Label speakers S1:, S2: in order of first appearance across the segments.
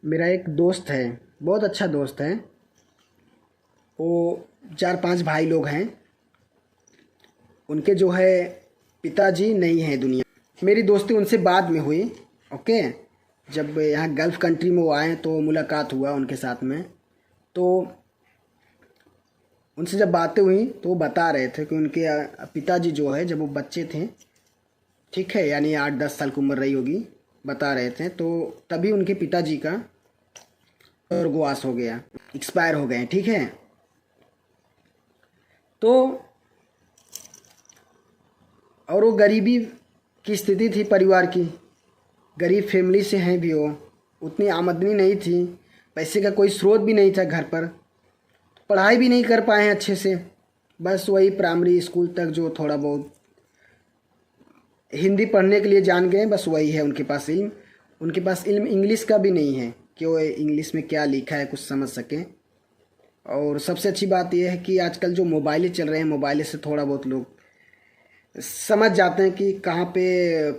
S1: मेरा एक दोस्त है, बहुत अच्छा दोस्त है। वो 4-5 भाई लोग हैं। उनके जो है पिताजी नहीं है दुनिया। मेरी दोस्ती उनसे बाद में हुई। ओके, जब यहाँ गल्फ़ कंट्री में वो आए तो मुलाकात हुआ उनके साथ में। तो उनसे जब बातें हुई तो वो बता रहे थे कि उनके पिताजी जो है जब वो बच्चे थे, ठीक है, यानी 8-10 साल की उम्र रही होगी, बता रहे थे, तो तभी उनके पिताजी का स्वर्गवास हो गया, एक्सपायर हो गए। ठीक है, तो और वो गरीबी की स्थिति थी परिवार की, गरीब फैमिली से हैं भी वो, उतनी आमदनी नहीं थी, पैसे का कोई स्रोत भी नहीं था घर पर, पढ़ाई भी नहीं कर पाए हैं अच्छे से, बस वही प्राइमरी स्कूल तक जो थोड़ा बहुत हिंदी पढ़ने के लिए जान गए, बस वही है उनके पास इल्म। उनके पास इल्म इंग्लिश का भी नहीं है कि वो इंग्लिश में क्या लिखा है कुछ समझ सकें। और सबसे अच्छी बात यह है कि आजकल जो मोबाइलें चल रहे हैं, मोबाइल से थोड़ा बहुत लोग समझ जाते हैं कि कहाँ पे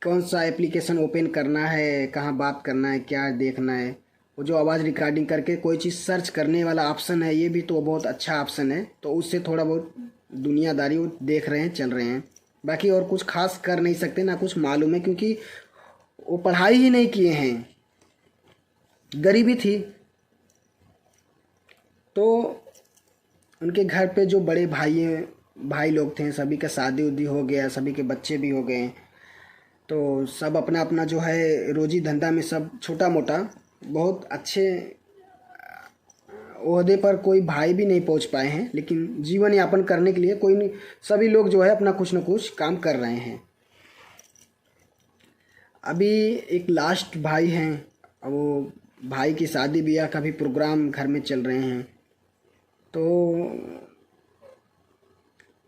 S1: कौन सा एप्लीकेशन ओपन करना है, कहाँ बात करना है, क्या देखना है। वो जो आवाज़ रिकॉर्डिंग करके कोई चीज़ सर्च करने वाला ऑप्शन है, ये भी तो बहुत अच्छा ऑप्शन है। तो उससे थोड़ा बहुत दुनियादारी वो देख रहे हैं, चल रहे हैं। बाकी और कुछ खास कर नहीं सकते, ना कुछ मालूम है, क्योंकि वो पढ़ाई ही नहीं किए हैं, गरीबी थी। तो उनके घर पे जो बड़े भाई लोग थे, सभी का शादी उदी हो गया, सभी के बच्चे भी हो गए। तो सब अपना अपना जो है रोजी धंधा में सब छोटा मोटा बहुत अच्छे ओहदे पर कोई भाई भी नहीं पहुंच पाए हैं, लेकिन जीवन यापन करने के लिए कोई नहीं, सभी लोग जो है अपना कुछ न कुछ काम कर रहे हैं। अभी एक लास्ट भाई हैं, वो भाई की शादी ब्याह का भी प्रोग्राम घर में चल रहे हैं। तो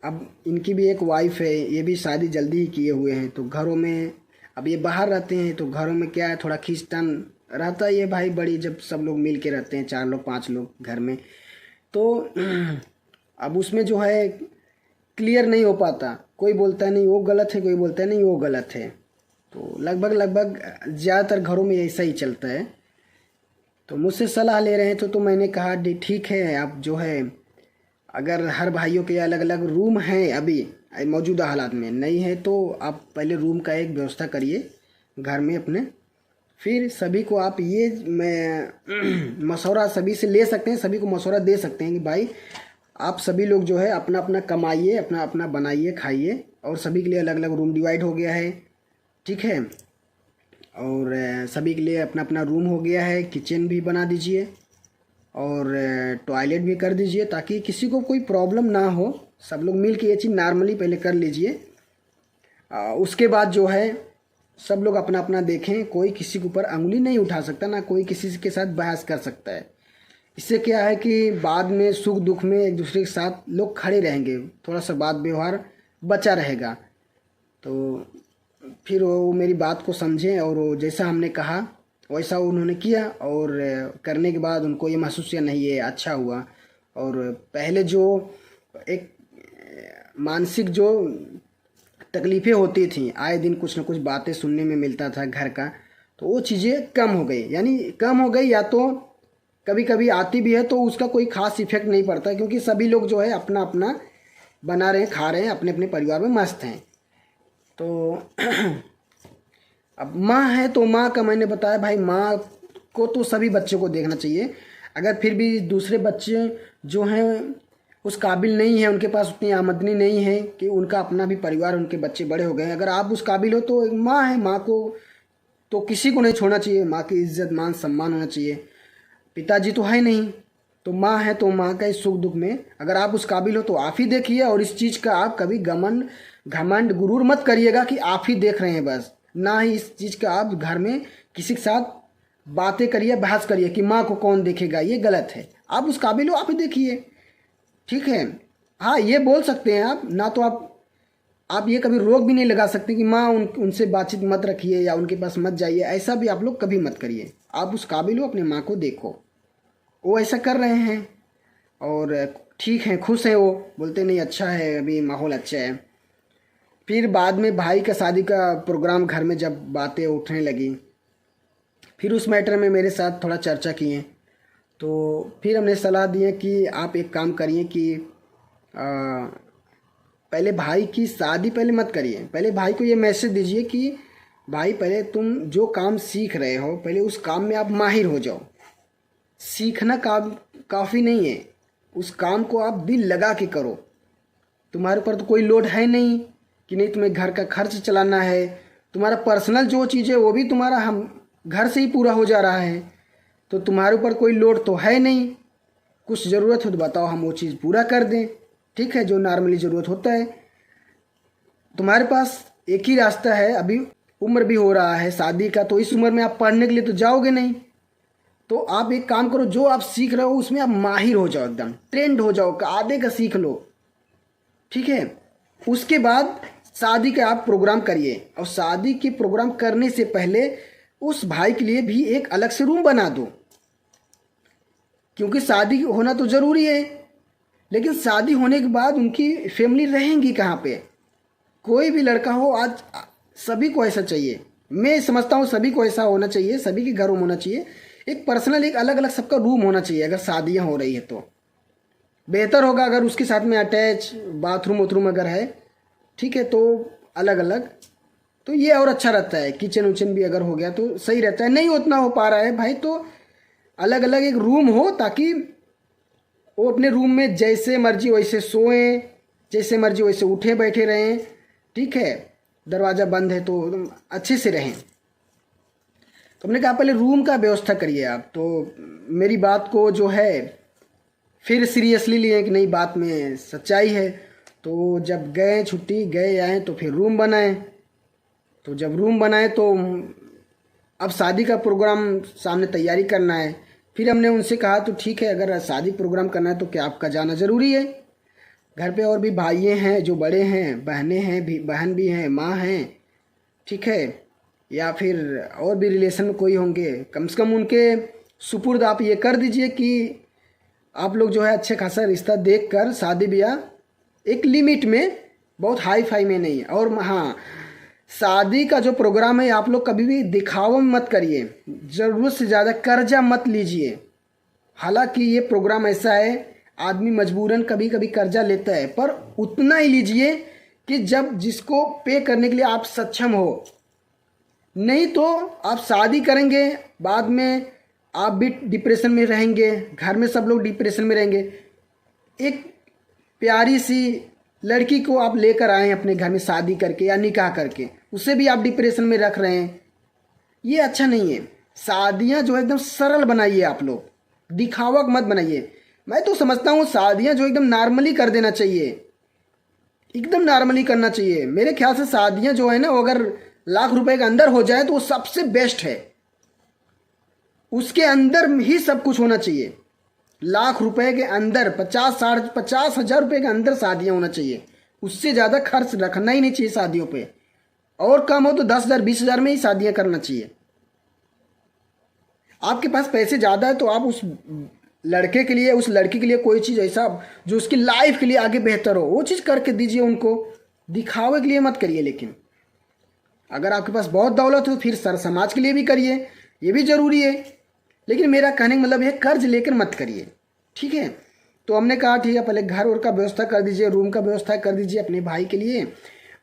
S1: अब इनकी भी एक वाइफ है, ये भी शादी जल्दी ही किए हुए हैं। तो घरों में अब ये बाहर रहते हैं, तो घरों में क्या है, थोड़ा खींचतान रहता है। ये भाई बड़ी जब सब लोग मिल के रहते हैं, 4 लोग 5 लोग घर में, तो अब उसमें जो है क्लियर नहीं हो पाता। कोई बोलता है नहीं वो गलत है, कोई बोलता है नहीं वो गलत है। तो लगभग ज़्यादातर घरों में ऐसा ही चलता है। तो मुझसे सलाह ले रहे हैं, तो मैंने कहा ठीक है, आप जो है अगर हर भाइयों के अलग अलग रूम हैं अभी मौजूदा हालात में, नहीं है तो आप पहले रूम का एक व्यवस्था करिए घर में अपने, फिर सभी को आप ये मैं मशवरा सभी से ले सकते हैं, सभी को मशवरा दे सकते हैं कि भाई आप सभी लोग जो है अपना अपना कमाइए, अपना अपना बनाइए, खाइए। और सभी के लिए अलग अलग रूम डिवाइड हो गया है, ठीक है। और सभी के लिए अपना अपना रूम हो गया है, किचन भी बना दीजिए और टॉयलेट भी कर दीजिए, ताकि किसी को कोई प्रॉब्लम ना हो। सब लोग मिल के ये चीज़ नॉर्मली पहले कर लीजिए। उसके बाद जो है सब लोग अपना अपना देखें, कोई किसी के ऊपर अंगुली नहीं उठा सकता, ना कोई किसी के साथ बहस कर सकता है। इससे क्या है कि बाद में सुख दुख में एक दूसरे के साथ लोग खड़े रहेंगे, थोड़ा सा बात व्यवहार बचा रहेगा। तो फिर वो मेरी बात को समझें और वो जैसा हमने कहा वैसा उन्होंने किया, और करने के बाद उनको ये महसूस किया नहीं ये अच्छा हुआ। और पहले जो एक मानसिक जो तकलीफ़ें होती थी, आए दिन कुछ न कुछ बातें सुनने में मिलता था घर का, तो वो चीज़ें कम हो गई। यानी कम हो गई, या तो कभी कभी आती भी है तो उसका कोई ख़ास इफेक्ट नहीं पड़ता, क्योंकि सभी लोग जो है अपना अपना बना रहे हैं, खा रहे हैं, अपने अपने परिवार में मस्त हैं। तो अब माँ है तो माँ का मैंने बताया भाई, माँ को तो सभी बच्चों को देखना चाहिए। अगर फिर भी दूसरे बच्चे जो हैं उस काबिल नहीं है, उनके पास उतनी आमदनी नहीं है कि उनका अपना भी परिवार, उनके बच्चे बड़े हो गए, अगर आप उस काबिल हो तो एक माँ है, माँ को तो किसी को नहीं छोड़ना चाहिए। माँ की इज्जत मान सम्मान होना चाहिए। पिताजी तो है नहीं, तो माँ है, तो माँ का इस सुख दुख में अगर आप उस काबिल हो तो आप ही देखिए। और इस चीज़ का आप कभी घमंड गुरूर मत करिएगा कि आप ही देख रहे हैं बस। ना ही इस चीज़ का आप घर में किसी के साथ बातें करिए, बहस करिए कि माँ को कौन देखेगा, ये गलत है। आप उस काबिल हो, आप ही देखिए, ठीक है। हाँ, ये बोल सकते हैं आप ना, तो आप ये कभी रोक भी नहीं लगा सकते कि माँ उनसे बातचीत मत रखिए या उनके पास मत जाइए, ऐसा भी आप लोग कभी मत करिए। आप उस काबिल हो, अपने माँ को देखो। वो ऐसा कर रहे हैं और ठीक है, खुश है, वो बोलते नहीं अच्छा है, अभी माहौल अच्छा है। फिर बाद में भाई का शादी का प्रोग्राम घर में जब बातें उठने लगी, फिर उस मैटर में मेरे साथ थोड़ा चर्चा किए, तो फिर हमने सलाह दी है कि आप एक काम करिए कि पहले भाई की शादी पहले मत करिए। पहले भाई को ये मैसेज दीजिए कि भाई पहले तुम जो काम सीख रहे हो पहले उस काम में आप माहिर हो जाओ। सीखना काफ़ी नहीं है, उस काम को आप दिल लगा के करो। तुम्हारे ऊपर तो कोई लोड है नहीं कि नहीं तुम्हें घर का खर्च चलाना है, तुम्हारा पर्सनल जो चीज़ है वो भी तुम्हारा हम घर से ही पूरा हो जा रहा है, तो तुम्हारे ऊपर कोई लोड तो है नहीं। कुछ ज़रूरत हो तो बताओ, हम वो चीज़ पूरा कर दें, ठीक है, जो नॉर्मली ज़रूरत होता है। तुम्हारे पास एक ही रास्ता है, अभी उम्र भी हो रहा है शादी का, तो इस उम्र में आप पढ़ने के लिए तो जाओगे नहीं, तो आप एक काम करो, जो आप सीख रहे हो उसमें आप माहिर हो जाओ, एकदम ट्रेंड हो जाओ, आधे का सीख लो, ठीक है। उसके बाद शादी का आप प्रोग्राम करिए, और शादी के प्रोग्राम करने से पहले उस भाई के लिए भी एक अलग से रूम बना दो, क्योंकि शादी होना तो ज़रूरी है, लेकिन शादी होने के बाद उनकी फैमिली रहेंगी कहाँ पे। कोई भी लड़का हो, आज सभी को ऐसा चाहिए, मैं समझता हूँ सभी को ऐसा होना चाहिए, सभी के घर में होना चाहिए एक पर्सनल, एक अलग अलग सबका रूम होना चाहिए। अगर शादियाँ हो रही है तो बेहतर होगा अगर उसके साथ में अटैच बाथरूम वाथरूम अगर है, ठीक है, तो अलग अलग, तो ये और अच्छा रहता है। किचन उचन भी अगर हो गया तो सही रहता है। नहीं उतना हो पा रहा है भाई तो अलग अलग एक रूम हो, ताकि वो अपने रूम में जैसे मर्जी वैसे सोएं, जैसे मर्जी वैसे उठे बैठे रहें, ठीक है, दरवाज़ा बंद है तो अच्छे से रहें। तो हमने कहा पहले रूम का व्यवस्था करिए आप। तो मेरी बात को जो है फिर सीरियसली लिए कि नहीं, बात में सच्चाई है। तो जब गए छुट्टी गए आए तो फिर रूम बनाए, तो जब रूम बनाए तो अब शादी का प्रोग्राम सामने तैयारी करना है। फिर हमने उनसे कहा तो ठीक है, अगर शादी प्रोग्राम करना है तो क्या आपका जाना ज़रूरी है? घर पे और भी भाइये हैं जो बड़े हैं, बहनें हैं भी, बहन भी हैं, माँ हैं, ठीक है, या फिर और भी रिलेशन में कोई होंगे, कम से कम उनके सुपुर्द आप ये कर दीजिए कि आप लोग जो है अच्छे खासा रिश्ता देखकर शादी ब्याह एक लिमिट में, बहुत हाई फाई में नहीं। और हाँ, शादी का जो प्रोग्राम है आप लोग कभी भी दिखावा मत करिए, ज़रूरत से ज़्यादा कर्जा मत लीजिए। हालांकि ये प्रोग्राम ऐसा है, आदमी मजबूरन कभी कभी कर्जा लेता है, पर उतना ही लीजिए कि जब जिसको पे करने के लिए आप सक्षम हो। नहीं तो आप शादी करेंगे, बाद में आप भी डिप्रेशन में रहेंगे, घर में सब लोग डिप्रेशन में रहेंगे। एक प्यारी सी लड़की को आप लेकर आए अपने घर में शादी करके या निकाह करके, उसे भी आप डिप्रेशन में रख रहे हैं, ये अच्छा नहीं है। शादियां जो एकदम सरल बनाइए, आप लोग दिखावा मत बनाइए। मैं तो समझता हूँ शादियां जो एकदम नॉर्मली कर देना चाहिए, एकदम नॉर्मली करना चाहिए। मेरे ख्याल से शादियां जो है ना, वो अगर लाख रुपए के अंदर हो जाए तो वो सबसे बेस्ट है, उसके अंदर ही सब कुछ होना चाहिए। लाख रुपए के अंदर 50,000 रुपए के अंदर शादियां होना चाहिए, उससे ज़्यादा खर्च रखना ही नहीं चाहिए शादियों पे। और कम हो तो 10,000 20,000 में ही शादियां करना चाहिए। आपके पास पैसे ज़्यादा है तो आप उस लड़के के लिए, उस लड़की के लिए कोई चीज़ ऐसा जो उसकी लाइफ के लिए आगे बेहतर हो, वो चीज़ करके दीजिए उनको, दिखावे के लिए मत करिए। लेकिन अगर आपके पास बहुत दौलत हो फिर सर समाज के लिए भी करिए, ये भी ज़रूरी है। लेकिन मेरा कहने का मतलब है कर्ज लेकर मत करिए, ठीक है। तो हमने कहा ठीक है, पहले घर और का व्यवस्था कर दीजिए, रूम का व्यवस्था कर दीजिए अपने भाई के लिए।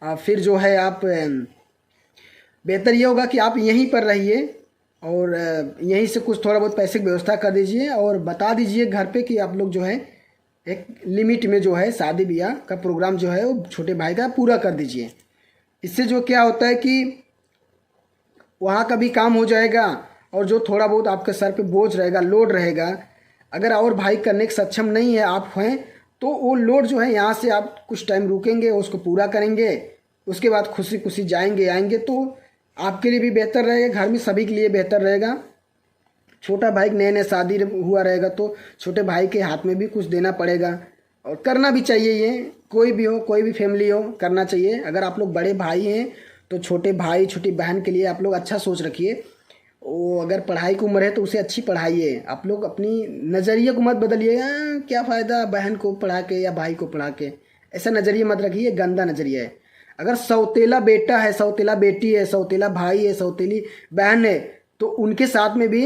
S1: फिर जो है आप, बेहतर ये होगा कि आप यहीं पर रहिए और यहीं से कुछ थोड़ा बहुत पैसे की व्यवस्था कर दीजिए, और बता दीजिए घर पे कि आप लोग जो है एक लिमिट में जो है शादी ब्याह का प्रोग्राम जो है वो छोटे भाई का पूरा कर दीजिए। इससे जो क्या होता है कि वहाँ का भी काम हो जाएगा, और जो थोड़ा बहुत आपके सर पे बोझ रहेगा, लोड रहेगा, अगर और भाई करने के सक्षम नहीं है आप हैं, तो वो लोड जो है यहाँ से आप कुछ टाइम रुकेंगे, उसको पूरा करेंगे, उसके बाद खुशी खुशी जाएंगे आएंगे, तो आपके लिए भी बेहतर रहेगा, घर में सभी के लिए बेहतर रहेगा। छोटा भाई नए नए शादी हुआ रहेगा तो छोटे भाई के हाथ में भी कुछ देना पड़ेगा, और करना भी चाहिए। ये कोई भी हो, कोई भी फैमिली हो, करना चाहिए। अगर आप लोग बड़े भाई हैं तो छोटे भाई छोटी बहन के लिए आप लोग अच्छा सोच रखिए। वो अगर पढ़ाई की उम्र है तो उसे अच्छी पढ़ाइए। आप लोग अपनी नज़रिए को मत बदलिए, क्या फ़ायदा बहन को पढ़ा के या भाई को पढ़ा के, ऐसा नज़रिया मत रखिए, गंदा नज़रिया है। अगर सौतेला बेटा है, सौतेला बेटी है, सौतेला भाई है, सौतेली बहन है, तो उनके साथ में भी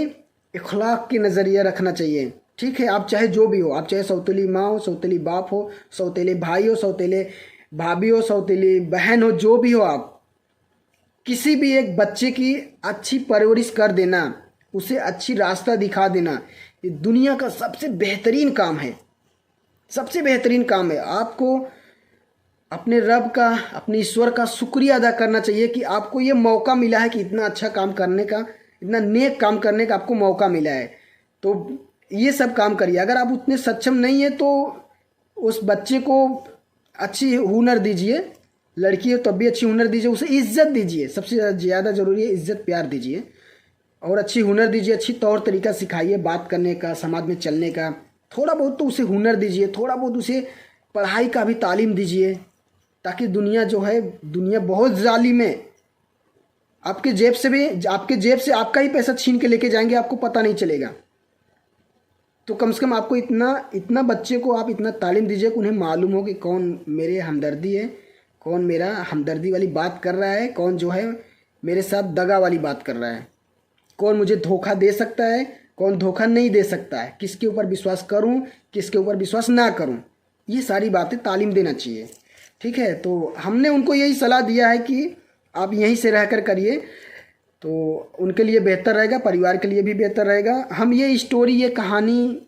S1: इखलाक के नज़रिया रखना चाहिए। ठीक है, आप चाहे जो भी हो, आप चाहे सौतेली माँ हो, सौतेली बाप हो, सौतेले भाई हो, सौतेले भाभी हो, सौतेली बहन हो, जो भी हो, आप किसी भी एक बच्चे की अच्छी परवरिश कर देना, उसे अच्छी रास्ता दिखा देना, ये दुनिया का सबसे बेहतरीन काम है, सबसे बेहतरीन काम है। आपको अपने रब का, अपने ईश्वर का शुक्रिया अदा करना चाहिए कि आपको ये मौका मिला है, कि इतना अच्छा काम करने का, इतना नेक काम करने का आपको मौका मिला है। तो ये सब काम करिए। अगर आप उतने सक्षम नहीं है तो उस बच्चे को अच्छी हुनर दीजिए, लड़की है तब भी अच्छी हुनर दीजिए, उसे इज्जत दीजिए, सबसे ज़्यादा ज़रूरी है इज्जत प्यार दीजिए, और अच्छी हुनर दीजिए, अच्छी तौर तरीका सिखाइए बात करने का, समाज में चलने का। थोड़ा बहुत तो उसे हुनर दीजिए, थोड़ा बहुत उसे पढ़ाई का भी तालीम दीजिए, ताकि दुनिया जो है, दुनिया बहुत जालिम है। आपके जेब से आपका ही पैसा छीन के लेके जाएंगे, आपको पता नहीं चलेगा। तो कम से कम आपको इतना बच्चे को आप इतना तालीम दीजिए कि उन्हें मालूम हो कि कौन मेरे हमदर्दी है, कौन मेरा हमदर्दी वाली बात कर रहा है, कौन जो है मेरे साथ दगा वाली बात कर रहा है, कौन मुझे धोखा दे सकता है, कौन धोखा नहीं दे सकता है, किसके ऊपर विश्वास करूं, किसके ऊपर विश्वास ना करूं। ये सारी बातें तालीम देना चाहिए। ठीक है, तो हमने उनको यही सलाह दिया है कि आप यहीं से रहकर करिए, तो उनके लिए बेहतर रहेगा, परिवार के लिए भी बेहतर रहेगा। हम ये स्टोरी, ये कहानी,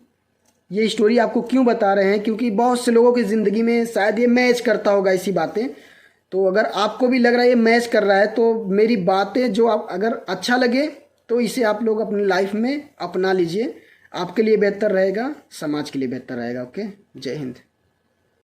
S1: ये स्टोरी आपको क्यों बता रहे हैं, क्योंकि बहुत से लोगों की ज़िंदगी में शायद ये मैच करता होगा ऐसी बातें। तो अगर आपको भी लग रहा है ये मैच कर रहा है, तो मेरी बातें जो आप अगर अच्छा लगे तो इसे आप लोग अपनी लाइफ में अपना लीजिए। आपके लिए बेहतर रहेगा, समाज के लिए बेहतर रहेगा। ओके, जय हिंद।